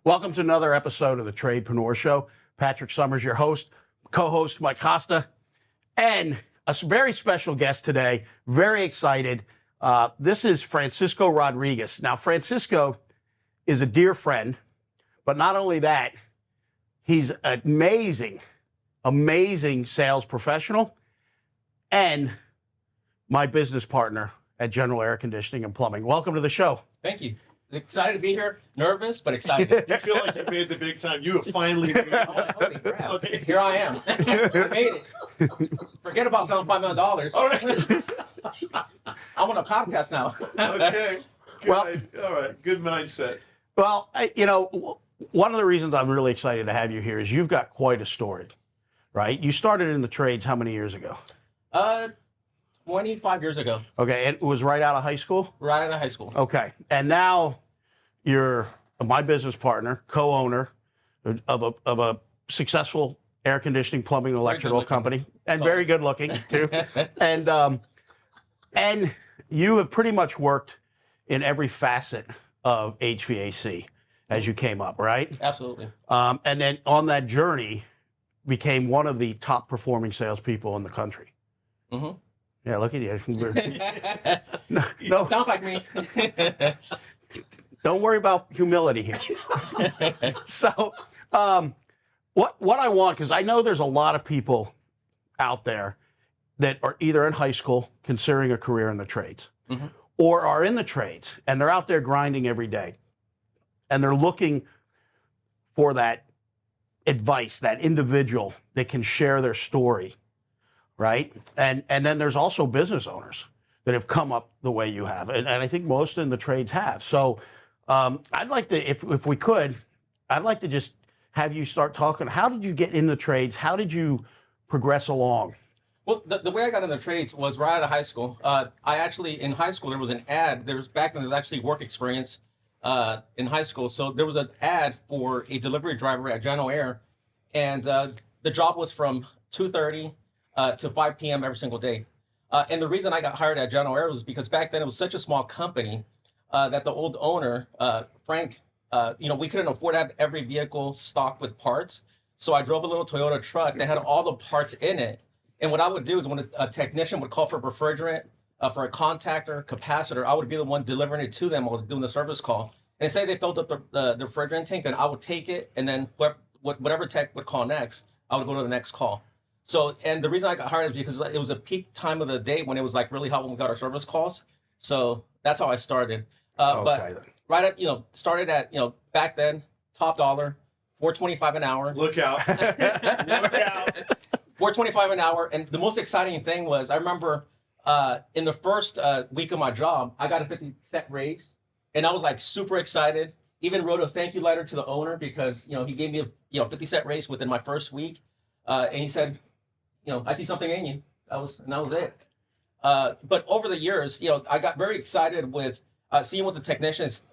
Welcome to another episode of the Tradepreneur Show. Patrick Summers, your host, co-host Mike Costa, and a very special guest today. Very excited. This is Francisco Rodriguez. Now, Francisco is a dear friend, but not only that, he's an amazing sales professional and my business partner at General Air Conditioning and Plumbing. Welcome to the show. Thank you. Excited to be here. Nervous, but excited. You feel like you made the big time. You have finally made it. Holy crap. Okay. Here I am. I made it. Forget about selling $5 million. All right. I'm on a podcast now. Okay. Good. Well- All right. Good mindset. Well, one of the reasons I'm really excited to have you here is you've got quite a story, right? You started in the trades how many years ago? 25 years ago, Okay, and it was right out of high school? right out of high school. Okay, and now you're my business partner, co-owner of a successful air conditioning, plumbing, and electrical looking. company, and very good looking too. And you have pretty much worked in every facet of HVAC as you came up, right? Absolutely. And then on that journey, became one of the top performing salespeople in the country. Mm-hmm. Yeah, look at you. No, Sounds like me. don't worry about humility here. So, what I want, because I know there's a lot of people out there that are either in high school considering a career in the trades, Mm-hmm. or are in the trades and they're out there grinding every day, and they're looking for that advice, that individual that can share their story, right? And then there's also business owners that have come up the way you have, and I think most in the trades have. So I'd like to, if we could, I'd like to just have you start talking. How did you get in the trades? How did you progress along? Well, the way I got into the trades was right out of high school. In high school, there was an ad. Back then, there was actually work experience in high school. So there was an ad for a delivery driver at General Air, and the job was from 2:30 to 5 p.m. every single day. And the reason I got hired at General Air was because back then it was such a small company that the old owner, Frank, we couldn't afford to have every vehicle stocked with parts. So I drove a little Toyota truck that had all the parts in it. And what I would do is when a technician would call for refrigerant, for a contactor, capacitor, I would be the one delivering it to them while doing the service call. And say they filled up the refrigerant tank, then I would take it, and then whatever tech would call next, I would go to the next call. So, and the reason I got hired is because it was a peak time of the day when it was like really hot when we got our service calls. So that's how I started. But right at, started at, back then, top dollar, $4.25 an hour. Look out. Look out. $4.25 an hour. And the most exciting thing was, I remember in the first week of my job, I got a 50-cent raise. And I was like super excited. Even wrote a thank you letter to the owner because, he gave me a 50-cent raise within my first week. And he said, I see something in you. That was it. But over the years, I got very excited with seeing what the technicians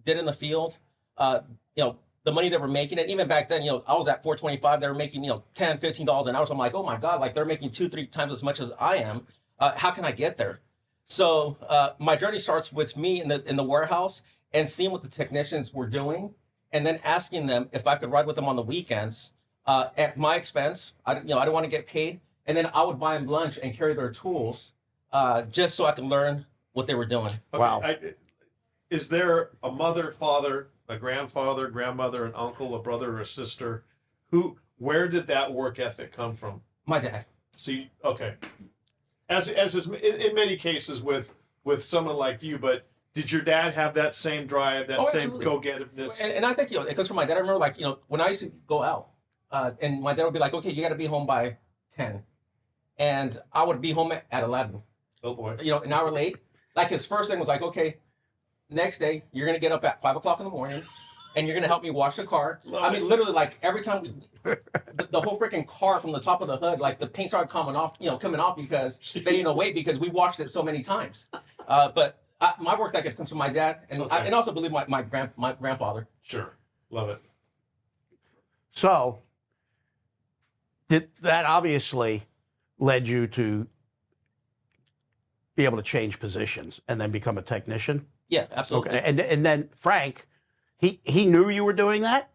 did in the field. The money they were making, and even back then, I was at $4.25. They were making, $10, $15 an hour. So I'm like, oh my God, like they're making 2-3 times as much as I am. How can I get there? So my journey starts with me in the warehouse and seeing what the technicians were doing, and then asking them if I could ride with them on the weekends at my expense. I don't want to get paid, and then I would buy them lunch and carry their tools just so I could learn what they were doing. Okay, Wow. Is there a mother, father, a grandfather, grandmother, an uncle, a brother, or a sister? Where did that work ethic come from? My dad. See, okay. As is in many cases with someone like you, but did your dad have that same drive, that same absolutely. go-getiveness? And I think, it comes from my dad. I remember, when I used to go out, and my dad would be like, okay, you got to be home by 10. And I would be home at 11. Oh boy. An hour late. Like his first thing was like, okay, next day, you're going to get up at 5 o'clock in the morning, and you're going to help me wash the car. Literally, like every time the whole freaking car from the top of the hood, like the paint started coming off because they didn't wait because we watched it so many times. But my work ethic comes from my dad, and Okay. and also believe my grandfather. Sure. Love it. So that obviously led you to be able to change positions and then become a technician. Yeah, absolutely. Okay, and then Frank, He knew you were doing that?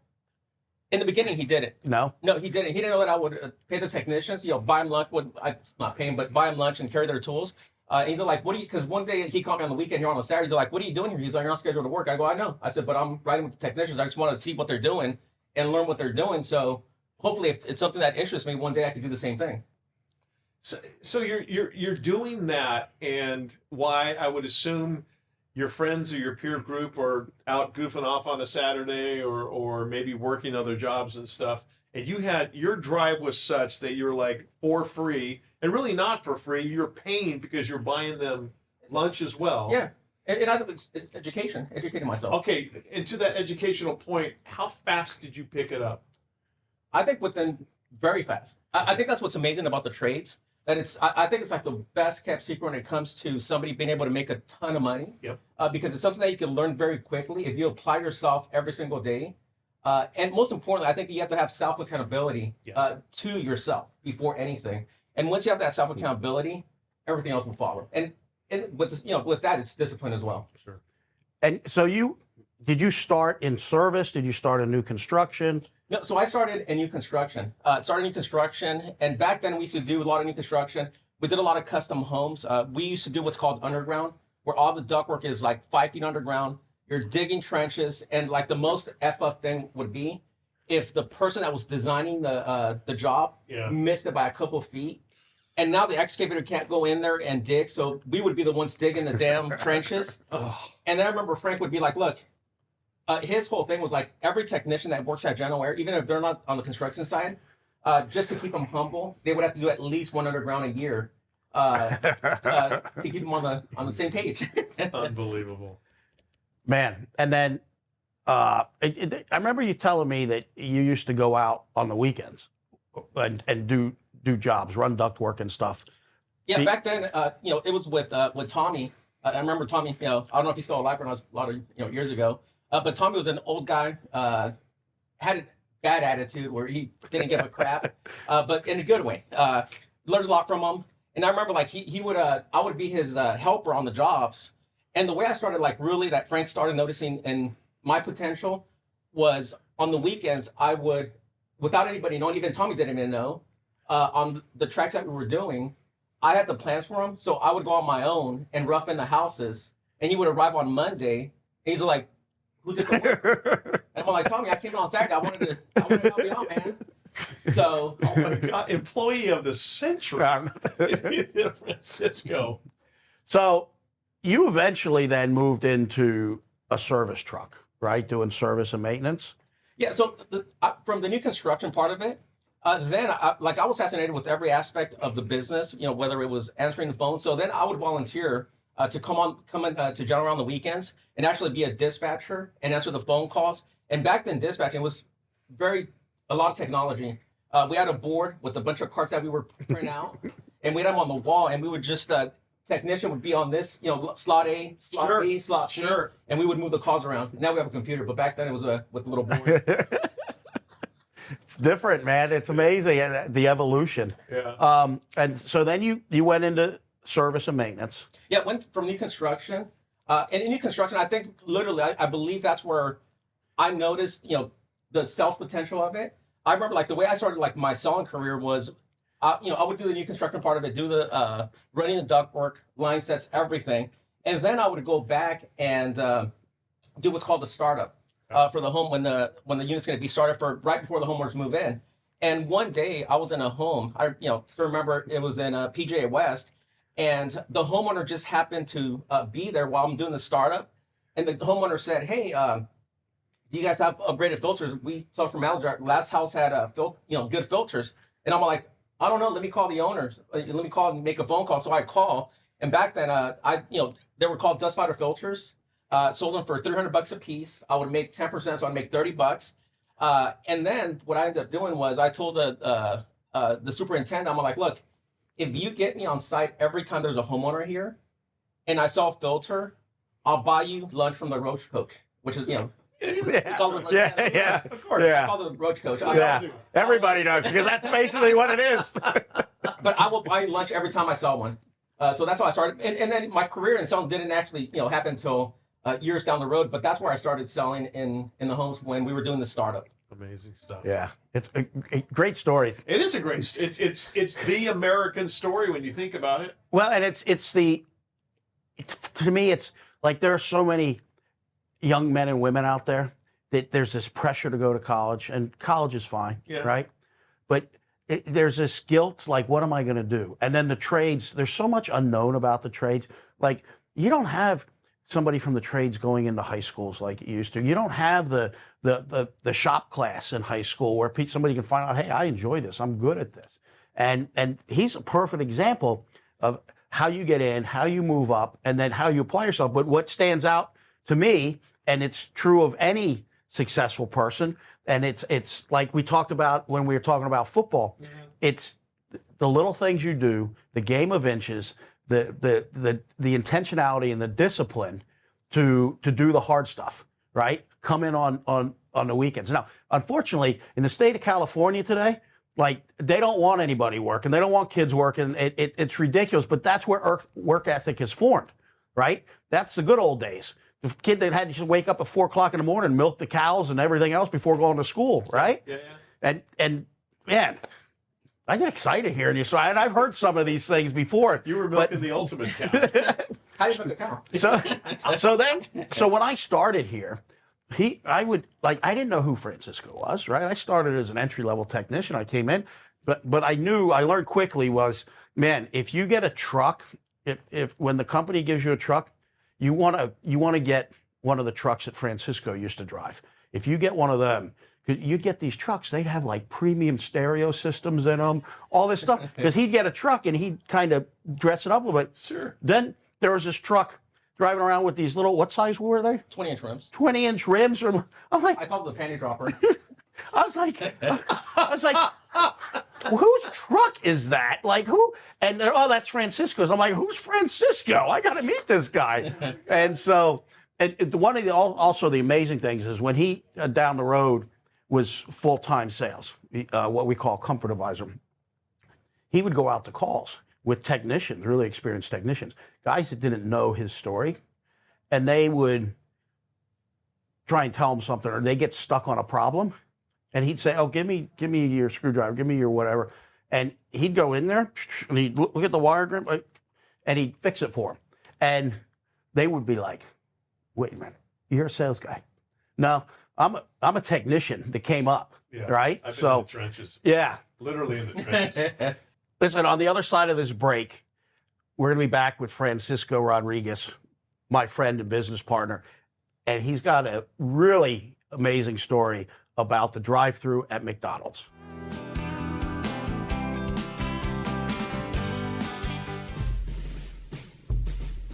in the beginning he didn't. No. No, he didn't. He didn't know that I would pay the technicians, buy them lunch. Not pay them, but buy them lunch and carry their tools. And he's like, what do you, because one day he called me on the weekend here on a Saturday. He's like, what are you doing here? He's like, you're not scheduled to work. I go, I know. I said, but I'm riding with the technicians. I just want to see what they're doing and learn what they're doing. So hopefully if it's something that interests me, one day I could do the same thing. So you're doing that, and why I would assume your friends or your peer group are out goofing off on a Saturday or maybe working other jobs and stuff. And your drive was such that you're like for free, and really not for free. You're paying because you're buying them lunch as well. Yeah. And I think it's educating myself. Okay. And to that educational point, how fast did you pick it up? I think very fast. I think that's what's amazing about the trades. That I think it's like the best kept secret when it comes to somebody being able to make a ton of money. Yep. Because it's something that you can learn very quickly if you apply yourself every single day. And most importantly, I think you have to have self accountability to yourself before anything. And once you have that self accountability, everything else will follow. And with this, with that, it's discipline as well. Sure. And so did you start in service? Did you start in new construction? No, so I started in new construction. And back then we used to do a lot of new construction. We did a lot of custom homes. We used to do what's called underground, where all the ductwork is like 5 feet underground. You're digging trenches, and like the most up thing would be if the person that was designing the job missed it by a couple of feet. And now the excavator can't go in there and dig, so we would be the ones digging the damn trenches. And then I remember Frank would be like, look, his whole thing was like every technician that works at General Air, even if they're not on the construction side, just to keep them humble, they would have to do at least one underground a year to keep them on the same page. Unbelievable. Man, and then I remember you telling me that you used to go out on the weekends and do jobs, run ductwork and stuff. Yeah, back then, it was with Tommy. I remember Tommy. I don't know if he's still alive or not. A lot of years ago. But Tommy was an old guy, had a bad attitude where he didn't give a crap, but in a good way. Learned a lot from him. And I remember like he would, I would be his helper on the jobs. And the way I started that Frank started noticing in my potential was on the weekends, I would, without anybody knowing, even Tommy didn't even know, on the tracks that we were doing, I had the plans for him. So I would go on my own and rough in the houses, and he would arrive on Monday, and he's like, who did the work? And I'm like, Tommy, I came in on Saturday. I wanted to help you out, man. So, oh my God, employee of the century in Francisco. So you eventually then moved into a service truck, right? Doing service and maintenance. Yeah. So from the new construction part of it, then I was fascinated with every aspect of the business, whether it was answering the phone. So then I would volunteer to come in to General on the weekends and actually be a dispatcher and answer the phone calls. And back then, dispatching was a lot of technology. We had a board with a bunch of cards that we were printing out, and we had them on the wall, and we would just, technician would be on this, slot A, slot B, slot C, and we would move the calls around. Now we have a computer, but back then it was with a little board. It's different, man. It's amazing, the evolution. Yeah. And so then you went into service and maintenance. Yeah, went from new construction. And in new construction, I think literally, I believe that's where I noticed, the sales potential of it. I remember the way I started my selling career was, I would do the new construction part of it, do the running the ductwork, line sets, everything. And then I would go back and do what's called the startup for the home when the unit's going to be started for right before the homeowners move in. And one day I was in a home, I still remember it was in PJ West, and the homeowner just happened to be there while I'm doing the startup. And the homeowner said, hey, do you guys have upgraded filters? We saw from Alger, last house had good filters. And I'm like, I don't know, let me call the owners. Let me call and make a phone call. So I call. And back then, they were called dust fighter filters. Sold them for $300 a piece. I would make 10%, so I'd make $30. And then what I ended up doing was I told the superintendent, I'm like, look, if you get me on site every time there's a homeowner here and I saw a filter, I'll buy you lunch from the roach coach, which is, Yeah. Of course. Yeah. I call it the roach coach. Everybody knows, because that's basically what it is. But I will buy you lunch every time I saw one. So that's how I started. And then my career in selling didn't actually, happen until years down the road. But that's where I started selling in the homes when we were doing the startup. Amazing stuff. Yeah, it's great stories. It is a great. It's the American story when you think about it. Well, and it's to me, it's like there are so many young men and women out there that there's this pressure to go to college, and college is fine, Yeah. right? But there's this guilt, like, what am I going to do? And then the trades, there's so much unknown about the trades. Like, you don't have somebody from the trades going into high schools like you used to. You don't have the shop class in high school where somebody can find out, hey, I enjoy this, I'm good at this. And he's a perfect example of how you get in, how you move up, and then how you apply yourself. But what stands out to me, and it's true of any successful person, and it's like we talked about when we were talking about football. Mm-hmm. It's the little things you do, the game of inches, the intentionality and the discipline to do the hard stuff, right? Come in on the weekends. Now, unfortunately, in the state of California today, like, they don't want anybody working. They don't want kids working. It's ridiculous, but that's where work ethic is formed, right? That's the good old days. The kid that had to wake up at 4 o'clock in the morning, milk the cows and everything else before going to school, right? Yeah, yeah. And man, I get excited hearing you. So, and I've heard some of these things before. You were milking the ultimate cow. How do you make a cow? So when I started here, I didn't know who Francisco was, right? I started as an entry-level technician. I came in, but I learned quickly was, man, if you get a truck, if when the company gives you a truck, you want to get one of the trucks that Francisco used to drive. If you get one of them, you'd get these trucks, they'd have like premium stereo systems in them, all this stuff, because he'd get a truck and he'd kind of dress it up a little bit. Sure. Then there was this truck driving around with these little, what size were they? 20-inch rims. 20-inch rims. I'm like, I call it the panty dropper. I was like, whose truck is that? Like, who? And they're, oh, that's Francisco's. I'm like, who's Francisco? I got to meet this guy. And so, and one of the also the amazing things is when he down the road was full-time sales, what we call comfort advisor. He would go out to calls with technicians, really experienced technicians, guys that didn't know his story, and they would try and tell him something, or they get stuck on a problem. And he'd say, oh, give me your screwdriver, give me your whatever. And he'd go in there and he'd look at the wire grip and he'd fix it for him. And they would be like, wait a minute, you're a sales guy. No, I'm a technician that came up, right? I've been in the trenches. Yeah. Literally in the trenches. Listen, on the other side of this break, we're going to be back with Francisco Rodriguez, my friend and business partner. And he's got a really amazing story about the drive-through at McDonald's.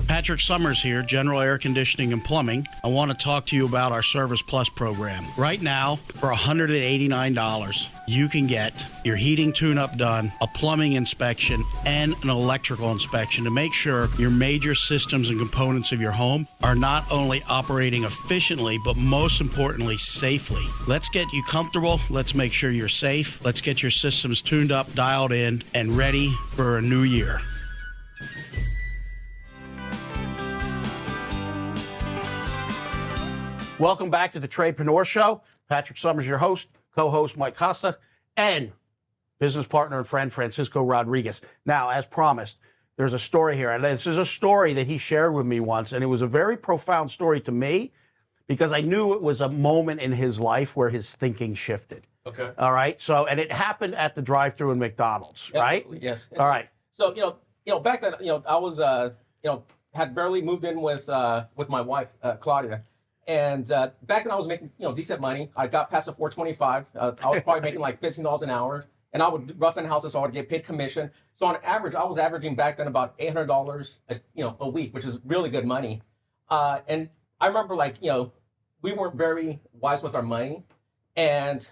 Patrick Summers here, General Air Conditioning and Plumbing. I want to talk to you about our Service Plus program. Right now, for $189, you can get your heating tune-up done, a plumbing inspection, and an electrical inspection to make sure your major systems and components of your home are not only operating efficiently, but most importantly, safely. Let's get you comfortable. Let's make sure you're safe. Let's get your systems tuned up, dialed in, and ready for a new year. Welcome back to the Tradepreneur Show. Patrick Summers, your host, co-host Mike Costa, and business partner and friend Francisco Rodriguez. Now, as promised, there's a story here. And this is a story that he shared with me once, and it was a very profound story to me because I knew it was a moment in his life where his thinking shifted. Okay. All right. So, and it happened at the drive-thru in McDonald's, right? Yes. All right. So, back then, I was, had barely moved in with my wife, Claudia. And back then I was making, decent money. I got past the 425. I was probably making like $15 an hour. And I would rough in houses, so I would get paid commission. So on average, I was averaging back then about $800 a week, which is really good money. And I remember we weren't very wise with our money. And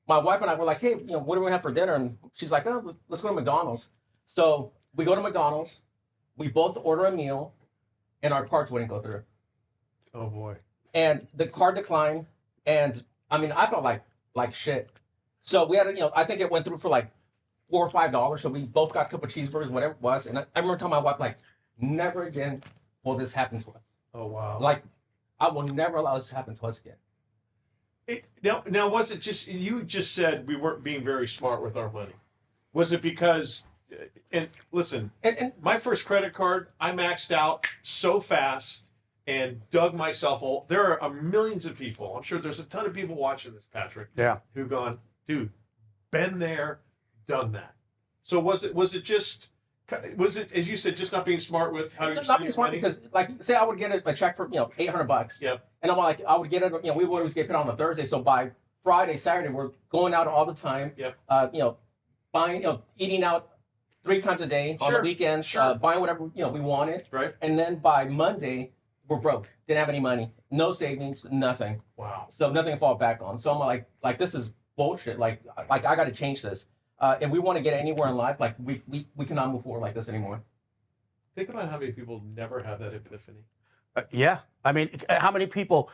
my wife and I were like, hey, what do we have for dinner? And she's like, oh, let's go to McDonald's. So we go to McDonald's. We both order a meal, and our cards wouldn't go through. Oh, boy. And the card declined, and I felt like shit. So we had I think it went through for like $4 or $5. So we both got a couple of cheeseburgers, whatever it was. And I remember telling my wife, never again will this happen to us. Oh, wow. I will never allow this to happen to us again. Now, was it just, you just said we weren't being very smart with our money. Was it because, and listen, And my first credit card, I maxed out so fast and dug myself all. There are millions of people. I'm sure there's a ton of people watching this, Patrick. Yeah. Who've gone, dude, been there, done that. So was it just, as you said, just not being smart with how you're not spending being your smart money? because, like, say I would get a check for $800. Yep. And I'm like, I would get it. We would always get paid on a Thursday. So by Friday, Saturday, we're going out all the time. Yep. Buying, eating out 3 times a day on the Sure, weekends. sure. Buying whatever we wanted. Right. And then by Monday, we're broke. Didn't have any money. No savings. Nothing. Wow. So nothing to fall back on. So I'm like this is bullshit. Like I got to change this. If we want to get anywhere in life, like we cannot move forward like this anymore. Think about how many people never have that epiphany. Yeah. I mean, how many people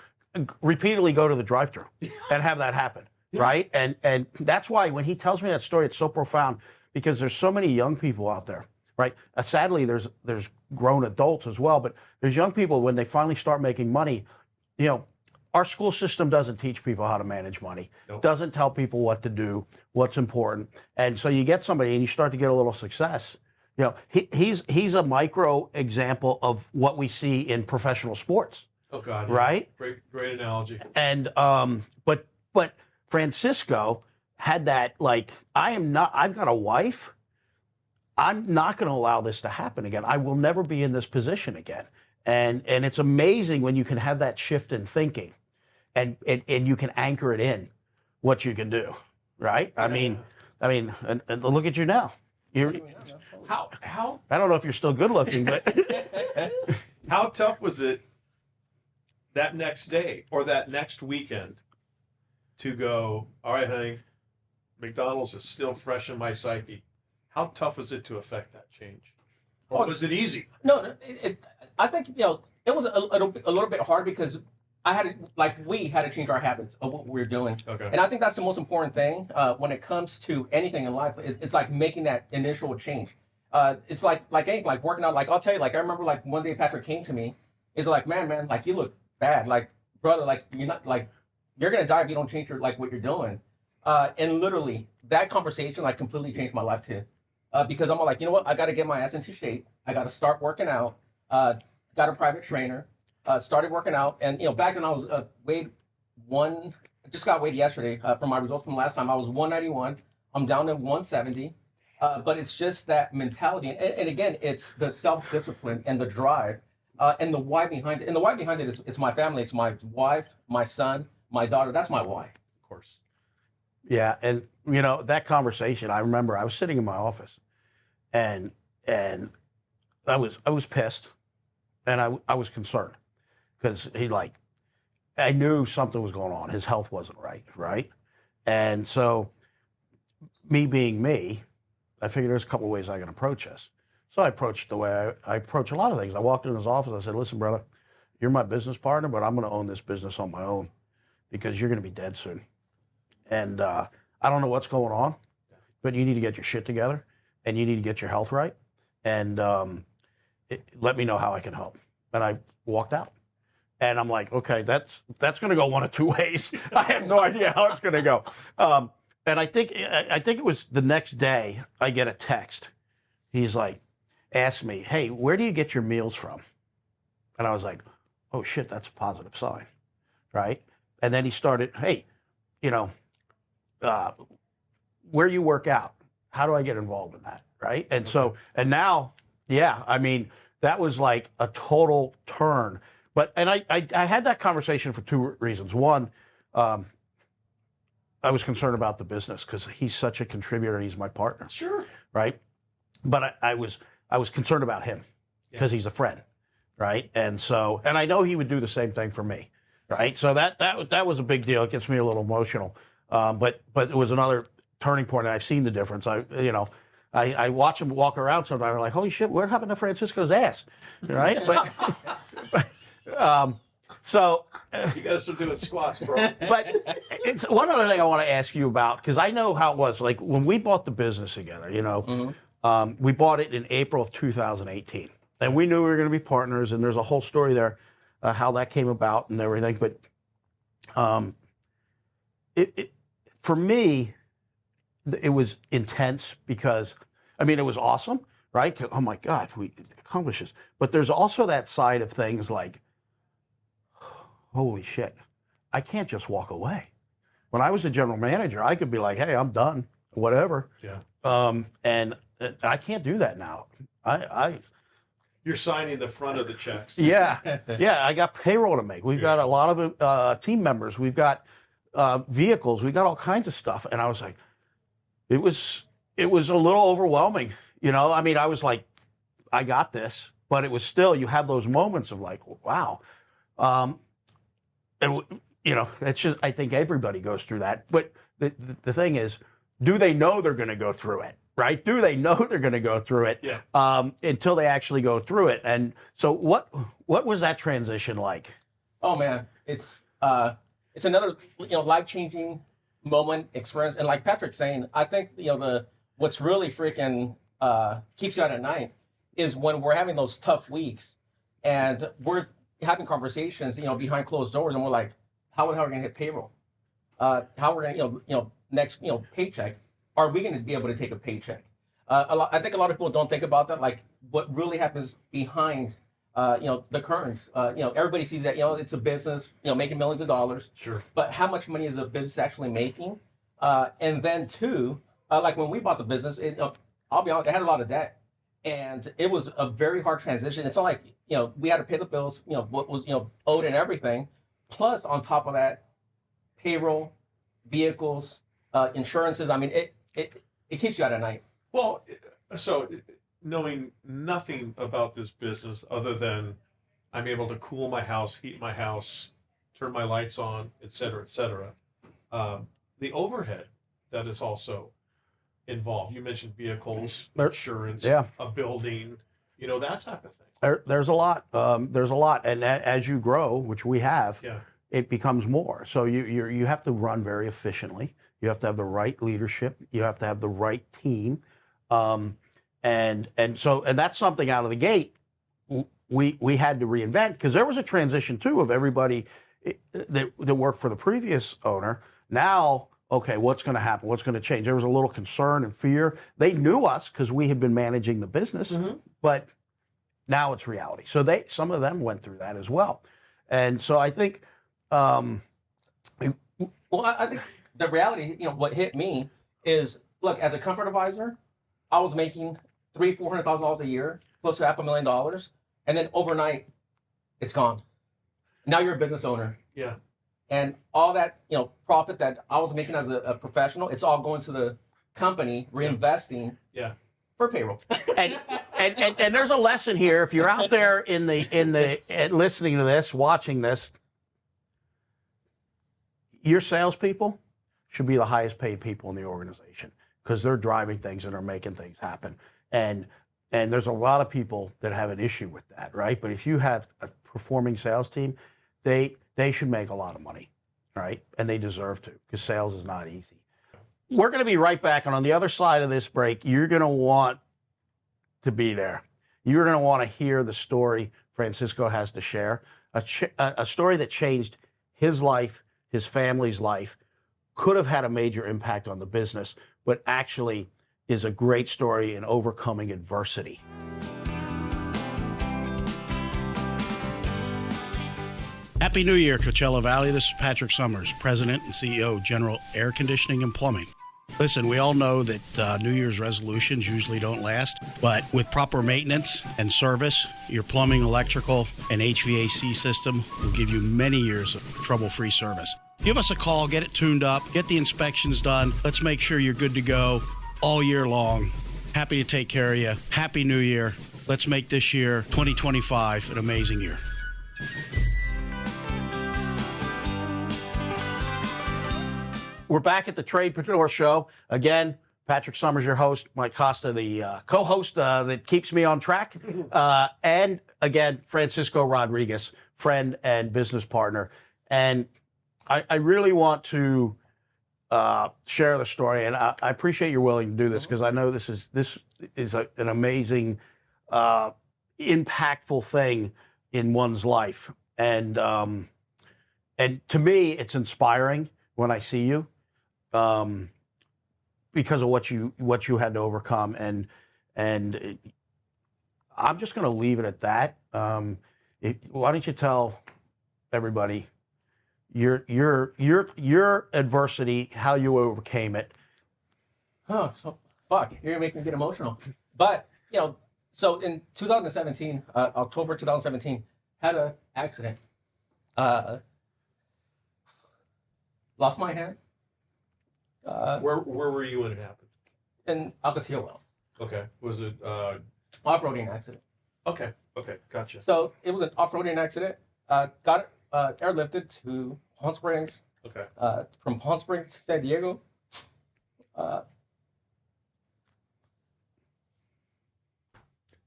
repeatedly go to the drive-thru and have that happen, right? And that's why when he tells me that story, it's so profound because there's so many young people out there, right? Sadly, there's grown adults as well, but there's young people when they finally start making money, our school system doesn't teach people how to manage money, Nope. doesn't tell people what to do, what's important. And so you get somebody and you start to get a little success. He's a micro example of what we see in professional sports, Oh God. Yeah. right? Great analogy. And but Francisco had that, like, I've got a wife. I'm not going to allow this to happen again. I will never be in this position again. And it's amazing when you can have that shift in thinking and you can anchor it in what you can do, right? I mean, and look at you now. How I don't know if you're still good looking, but how tough was it that next day or that next weekend to go, all right, honey, McDonald's is still fresh in my psyche. How tough was it to affect that change? Or was it easy? No, I think it was a little bit hard because we had to change our habits of what we were doing. Okay. And I think that's the most important thing when it comes to anything in life. It's like making that initial change. It's like anything, like working out. Like I'll tell you, like I remember, like one day Patrick came to me. He's like, man, like you look bad. Like brother, like you're not, like you're gonna die if you don't change what you're doing. And literally that conversation like completely changed my life too. Because I'm like, you know what? I got to get my ass into shape. I got to start working out. Got a private trainer. Started working out, and back then I was weighed one. I just got weighed yesterday from my results from last time. I was 191. I'm down to 170. But it's just that mentality, and again, it's the self-discipline and the drive, and the why behind it. And the why behind it is it's my family, it's my wife, my son, my daughter. That's my why. Of course. yeah. And that conversation, I remember I was sitting in my office, and I was pissed, and I was concerned because I knew something was going on. His health wasn't right? And so, me being me, I figured there's a couple of ways I can approach this. So I approached the way I approach a lot of things. I walked in his office. I said, listen, brother, you're my business partner, but I'm going to own this business on my own because you're going to be dead soon. And I don't know what's going on, but you need to get your shit together and you need to get your health right. And let me know how I can help. And I walked out. And I'm like, okay, that's going to go one of two ways. I have no idea how it's going to go. And I think it was the next day I get a text. He's like, asked me, hey, where do you get your meals from? And I was like, oh shit, that's a positive sign, right? And then he started, hey, where you work out, how do I get involved in that, right? And so, and now, yeah, I mean, that was like a total turn. And I had that conversation for two reasons. One, I was concerned about the business because he's such a contributor. He's my partner. Sure. Right. But I was concerned about him because he's a friend. Right. And so, and I know he would do the same thing for me. Right. So that was a big deal. It gets me a little emotional. But it was another turning point, and I've seen the difference. I watch him walk around sometimes. I'm like, holy shit, what happened to Francisco's ass? Right. So you got to start doing squats, bro. But it's one other thing I want to ask you about, because I know how it was. Like when we bought the business together, we bought it in April of 2018, and we knew we were going to be partners. And there's a whole story there. how that came about and everything. But for me, it was intense because, I mean, it was awesome, right? Oh my God, we accomplished this. But there's also that side of things like, holy shit, I can't just walk away. When I was a general manager, I could be like, hey, I'm done, whatever. Yeah. And I can't do that now. You're signing the front of the checks. Yeah, I got payroll to make. We've got a lot of team members. We've got vehicles. We got all kinds of stuff. And I was like, it was a little overwhelming. You know, I mean, I was like, I got this, but it was still, you have those moments of like, wow. And you know, it's just, I think everybody goes through that. But the thing is, do they know they're going to go through it? Right? Do they know they're going to go through it? Yeah. Until they actually go through it. And so, what was that transition like? Oh man, it's another life-changing moment, experience. And like Patrick's saying, I think what's really freaking keeps you out at night is when we're having those tough weeks and we're having conversations, behind closed doors, and we're like, how the hell are we going to hit payroll? How we're going to, next, paycheck? Are we going to be able to take a paycheck? I think a lot of people don't think about that, like what really happens behind, the curtains. Everybody sees that, it's a business, making millions of dollars. Sure. But how much money is a business actually making? And then two, like when we bought the business, I'll be honest, it had a lot of debt. And it was a very hard transition. It's not like, we had to pay the bills, what was, owed and everything. Plus, on top of that, payroll, vehicles, insurances. I mean, it keeps you out at night. Well, so knowing nothing about this business other than I'm able to cool my house, heat my house, turn my lights on, et cetera, the overhead that is also involved. You mentioned vehicles, insurance, yeah, a building, that type of thing. There's a lot. There's a lot, and as you grow, which we have, yeah, it becomes more. So you have to run very efficiently. You have to have the right leadership. You have to have the right team, and that's something out of the gate we had to reinvent, because there was a transition too of everybody that worked for the previous owner. Now, okay, what's going to happen? What's going to change? There was a little concern and fear. They knew us because we had been managing the business, but now it's reality. So some of them went through that as well, and so I think. Well, I think the reality, what hit me is, look, as a comfort advisor, I was making $400,000 a year, close to $500,000, and then overnight, it's gone. Now you're a business owner. Yeah. And all that, profit that I was making as a professional, it's all going to the company, reinvesting. Yeah. For payroll. and there's a lesson here. If you're out there in the listening to this, watching this, your salespeople should be the highest paid people in the organization, because they're driving things and are making things happen. And there's a lot of people that have an issue with that, right? But if you have a performing sales team, they should make a lot of money, right? And they deserve to, because sales is not easy. We're going to be right back, and on the other side of this break, you're going to want to be there. You're going to want to hear the story Francisco has to share, a story that changed his life, his family's life, could have had a major impact on the business, but actually is a great story in overcoming adversity. Happy New Year, Coachella Valley. This is Patrick Summers, President and CEO of General Air Conditioning and Plumbing. Listen, we all know that New Year's resolutions usually don't last, but with proper maintenance and service, your plumbing, electrical, and HVAC system will give you many years of trouble-free service. Give us a call, get it tuned up, get the inspections done. Let's make sure you're good to go all year long. Happy to take care of you. Happy New Year. Let's make this year, 2025, an amazing year. We're back at the Tradepreneur Show. Again, Patrick Summers, your host, Mike Costa, the co-host that keeps me on track. And again, Francisco Rodriguez, friend and business partner. And I really want to share the story, and I appreciate you're willing to do this, because I know this is an amazing, impactful thing in one's life. and to me, it's inspiring when I see you, because of what you had to overcome, and I'm just going to leave it at that. Why don't you tell everybody your adversity, how you overcame it? Oh, so fuck! You're gonna make me get emotional. But so in 2017, October 2017, had an accident. Lost my hand. Where were you when it happened? In Alcatillo Wells. Okay. Was it? Off-roading accident. Okay. Gotcha. So it was an off-roading accident. Got airlifted to Palm Springs. Okay. From Palm Springs to San Diego.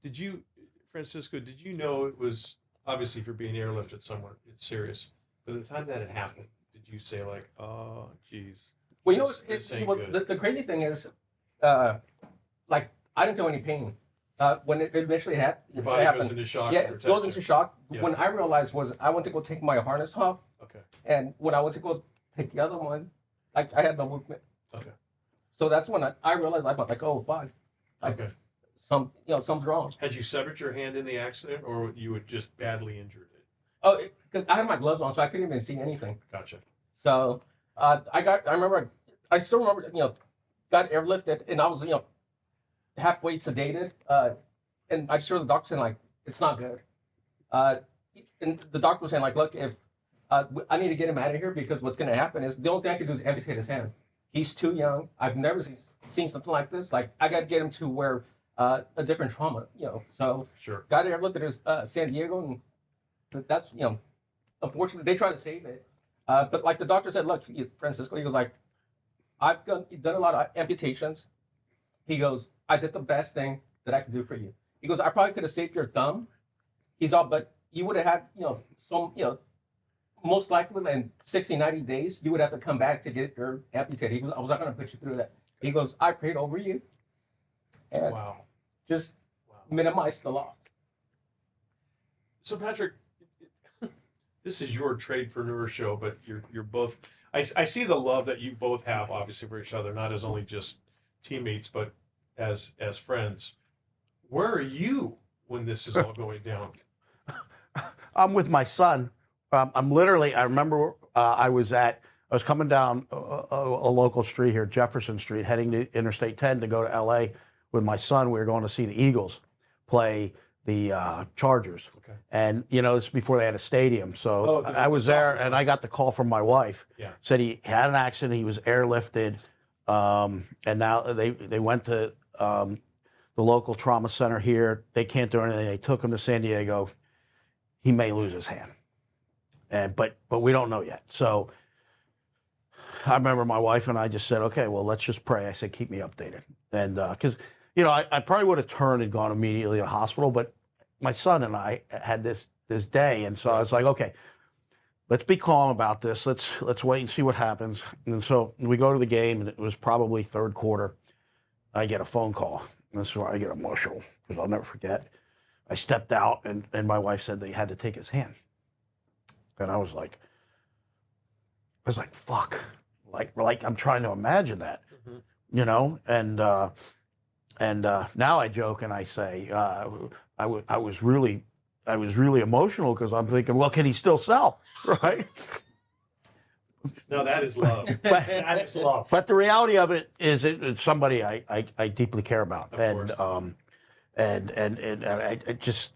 Did you, Francisco? Did you know it was obviously if you're being airlifted somewhere, it's serious. But at the time that it happened, did you say like, "Oh, geez"? Well, this ain't good. the crazy thing is, like I didn't feel any pain when it initially happened. Your body goes into shock. Yeah, to it protect goes you. into shock. Yeah. When I realized was I went to go take my harness off, Okay. and when I went to go take the other one, I had no movement. Okay. So that's when I realized I was like, oh fuck, like, Okay. something's wrong. Had you severed your hand in the accident, or you had just badly injured it? Oh, because I had my gloves on, so I couldn't even see anything. Gotcha. So I still remember, got airlifted, and I was, halfway sedated, and I just heard the doctor saying like, it's not good. And the doctor was saying like, look, if I need to get him out of here because what's going to happen is the only thing I can do is amputate his hand. He's too young. I've never seen something like this. Like I got to get him to where a different trauma, So Sure. got airlifted to San Diego, and that's, unfortunately they tried to save it. But like the doctor said, look, Francisco, he was like, I've done a lot of amputations. He goes, I did the best thing that I could do for you. He goes, I probably could have saved your thumb. He's all, but you would have had, most likely in 60, 90 days, you would have to come back to get your amputated. He goes, I was not going to put you through that. He goes, I prayed over you and Wow. just minimize the loss. So Patrick, this is your Tradepreneur Show, but you're both. I see the love that you both have, obviously, for each other, not as only just teammates, but as friends. Where are you when this is all going down? I'm with my son. I'm literally. I remember I was coming down a local street here, Jefferson Street, heading to Interstate 10 to go to LA with my son. We were going to see the Eagles play the Chargers. Okay. And this is before they had a stadium. So I was there, and I got the call from my wife. Yeah. Said he had an accident. He was airlifted, and now they went to the local trauma center here. They can't do anything. They took him to San Diego. He may lose his hand, but we don't know yet. So I remember my wife and I just said, okay, well, let's just pray. I said, keep me updated, and because I probably would have turned and gone immediately to the hospital, but my son and I had this day, and so I was like, okay, let's be calm about this. Let's wait and see what happens. And so we go to the game, and it was probably third quarter. I get a phone call. And this is where I get emotional because I'll never forget. I stepped out, and my wife said they had to take his hand, and I was like, fuck, like I'm trying to imagine that, and now I joke and I say I was really emotional because I'm thinking, well, can he still sell, right? No, that is love. That is love. But the reality of it is, it's somebody I deeply care about, Of course. and I just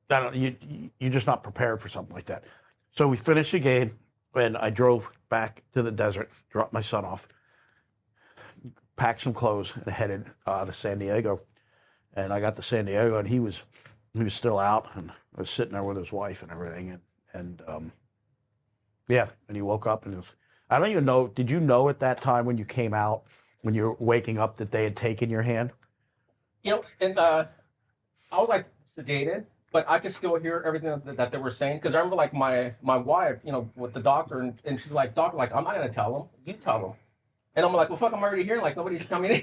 you're just not prepared for something like that. So we finished the game, and I drove back to the desert, dropped my son off, packed some clothes, and headed to San Diego. And I got to San Diego, and he was still out, and I was sitting there with his wife and everything, and he woke up, and it was, I don't even know. Did you know at that time when you came out, when you were waking up, that they had taken your hand? And I was like sedated, but I could still hear everything that they were saying. Because I remember like my wife, with the doctor, and she's like, doctor, like, I'm not gonna tell him. You tell him. And I'm like, well, fuck, I'm already here. Like nobody's coming in.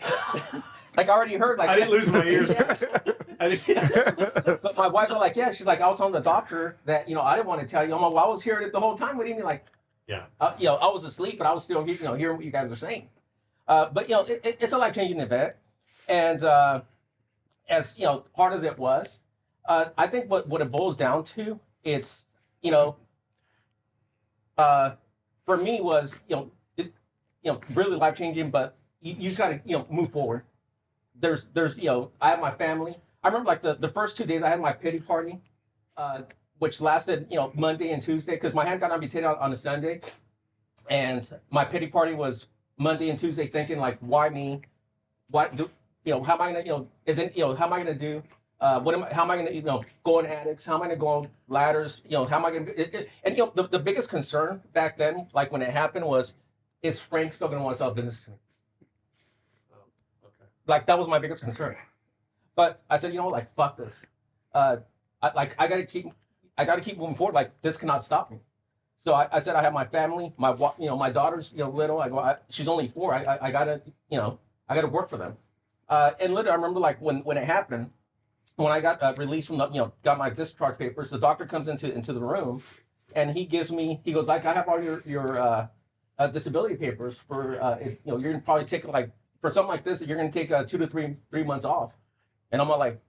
Like I already heard, like I didn't lose my ears. Yes. But my wife's all like, yeah. She's like, I was telling the doctor that I didn't want to tell you. I'm like, well, I was hearing it the whole time. What do you mean, like? Yeah. I was asleep, but I was still hearing what you guys were saying. But it's a life-changing event, and as hard as it was, I think what it boils down to, it's for me was really life-changing. But you just got to move forward. There's I have my family. I remember like the first 2 days I had my pity party, which lasted Monday and Tuesday, because my hand got amputated on a Sunday, and my pity party was Monday and Tuesday, thinking like, why me? What do how am I gonna how am I gonna do? How am I gonna go on attics? How am I gonna go on ladders? How am I gonna and the biggest concern back then, like when it happened, was, is Frank still gonna want to sell business to me? Okay. Like that was my biggest concern. But I said, like, fuck this. I gotta keep moving forward. Like, this cannot stop me. So I said, I have my family, my daughter's little. I go, she's only 4. I gotta work for them. And literally, I remember like when it happened, when I got released from got my discharge papers, the doctor comes into the room, and he goes like, I have all your disability papers for you're gonna probably take like, for something like this, you're gonna take 2 to 3 months off. And I'm all like,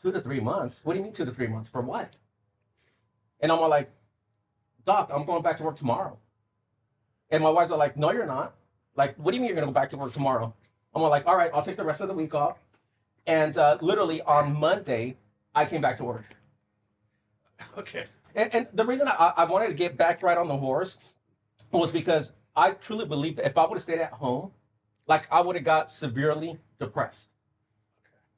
2 to 3 months? What do you mean 2 to 3 months? For what? And I'm all like, Doc, I'm going back to work tomorrow. And my wife's all like, no, you're not. Like, what do you mean you're going to go back to work tomorrow? I'm all like, all right, I'll take the rest of the week off. And literally on Monday, I came back to work. Okay. And the reason I wanted to get back right on the horse was because I truly believe that if I would have stayed at home, like I would have got severely depressed.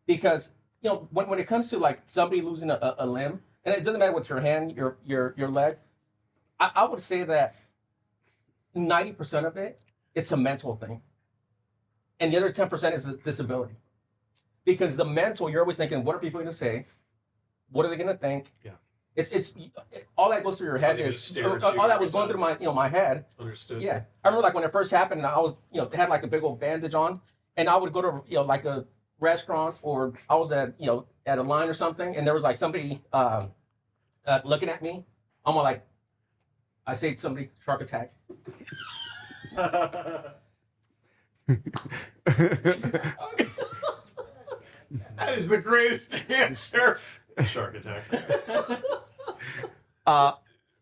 Because when it comes to like somebody losing a limb, and it doesn't matter what's your hand, your leg, I would say that 90% of it, it's a mental thing, and the other 10% is the disability. Because the mental, you're always thinking, what are people going to say? What are they going to think? Yeah. It's all that goes through your head all that was going through my my head. Understood. Yeah, I remember like when it first happened, and I was had like a big old bandage on, and I would go to like a restaurant, or I was at at a line or something, and there was like somebody looking at me. I'm like, I saved somebody shark attack. That is the greatest answer. Shark attack.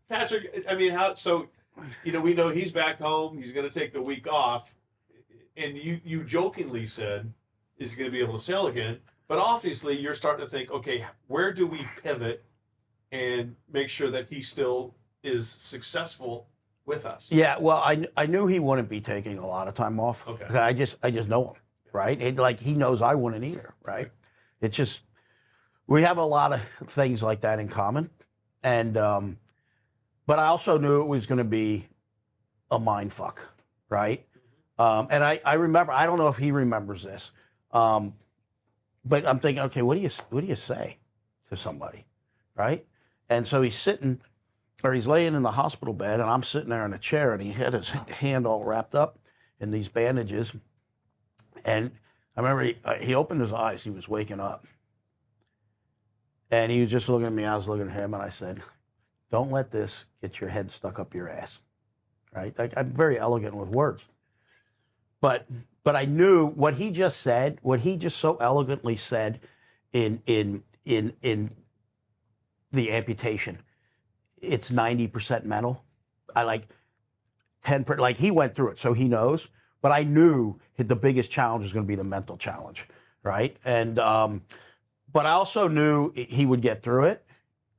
Patrick, I mean, how? So, we know he's back home. He's going to take the week off, and you jokingly said, is he going to be able to sail again? But obviously, you're starting to think, okay, where do we pivot and make sure that he still is successful with us? Yeah, well, I knew he wouldn't be taking a lot of time off. Okay. I just know him, right? Like he knows I wouldn't either, right? It's just we have a lot of things like that in common, and but I also knew it was going to be a mind fuck, right? And I remember, I don't know if he remembers this, but I'm thinking, okay, what do you say to somebody, right? And so he's laying in the hospital bed, and I'm sitting there in a chair, and he had his hand all wrapped up in these bandages. And I remember he opened his eyes, he was waking up. And he was just looking at me, I was looking at him, and I said, don't let this get your head stuck up your ass, right? Like, I'm very elegant with words. But I knew what he just said, what he just so elegantly said in the amputation. It's 90% mental. I like 10%, like he went through it, so he knows. But I knew the biggest challenge was going to be the mental challenge, right? And but I also knew he would get through it.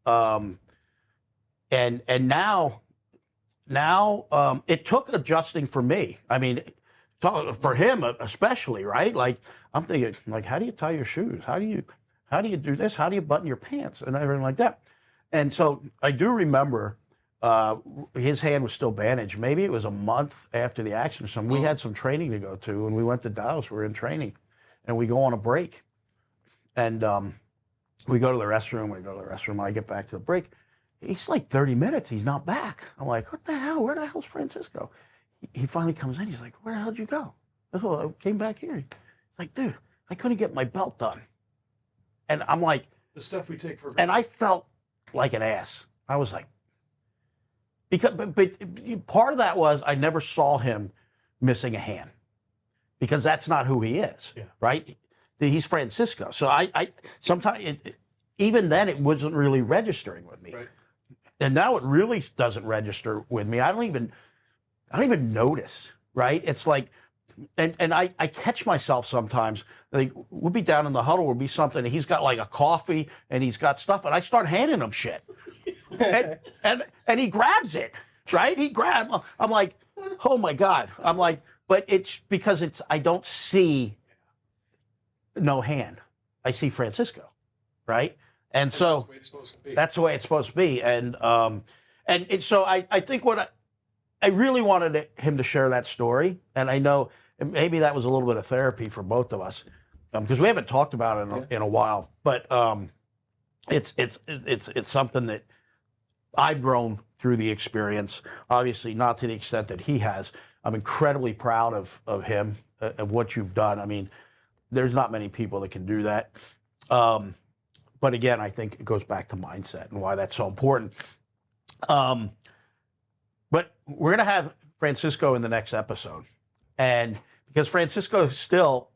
And now it took adjusting for me. I mean, for him especially, right? Like I'm thinking, like, how do you tie your shoes? How do you do this? How do you button your pants and everything like that? And so I do remember his hand was still bandaged. Maybe it was a month after the accident or something. We had some training to go to, and we went to Dallas. We were in training, and we go on a break. And we go to the restroom. When I get back to the break, he's like 30 minutes. He's not back. I'm like, what the hell? Where the hell's Francisco? He finally comes in. He's like, where the hell did you go? I said, well, I came back here. He's like, dude, I couldn't get my belt done. And I'm like, The stuff we take for and I felt like an ass. I was like, because, but part of that was I never saw him missing a hand because that's not who he is, right? He's Francisco. So I sometimes, even then, it wasn't really registering with me. Right. And now it really doesn't register with me. I don't even notice, right? It's like, and I catch myself sometimes, like we'll be down in the huddle, will be something, and he's got like a coffee and he's got stuff, and I start handing him shit. and he grabs it, right? I'm like, oh my God. I'm like, but it's because I don't see no hand. I see Francisco, right? And so that's the way it's supposed to be. that's the way it's supposed to be. And so I think what I really wanted him to share that story, and I know maybe that was a little bit of therapy for both of us because we haven't talked about it in a while. But it's something that I've grown through the experience. Obviously, not to the extent that he has. I'm incredibly proud of him, of what you've done. I mean, there's not many people that can do that. But again, I think it goes back to mindset and why that's so important. But we're going to have Francisco in the next episode. And because Francisco is still,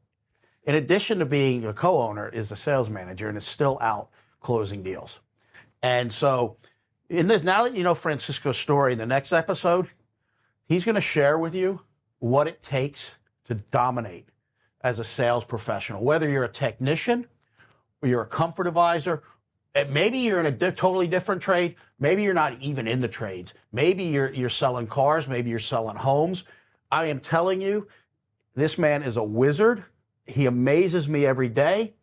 in addition to being a co-owner, is a sales manager and is still out closing deals. And so in this, now that you know Francisco's story, in the next episode, he's going to share with you what it takes to dominate as a sales professional, whether you're a technician, or you're a comfort advisor, maybe you're in a totally different trade, maybe you're not even in the trades, maybe you're selling cars, maybe you're selling homes. I am telling you, this man is a wizard. He amazes me every day.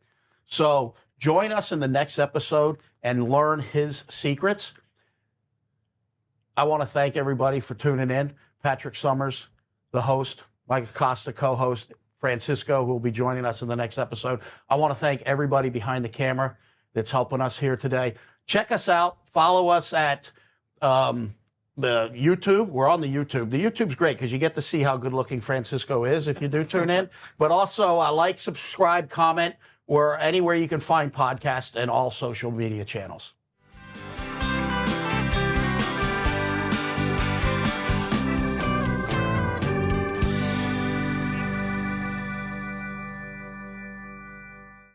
So join us in the next episode and learn his secrets. I want to thank everybody for tuning in. Patrick Summers, the host, Mike Acosta, co-host, Francisco, who will be joining us in the next episode. I want to thank everybody behind the camera that's helping us here today. Check us out. Follow us at the YouTube. We're on the YouTube. The YouTube's great because you get to see how good-looking Francisco is if you do tune in. But also, like, subscribe, comment, or anywhere you can find podcasts and all social media channels.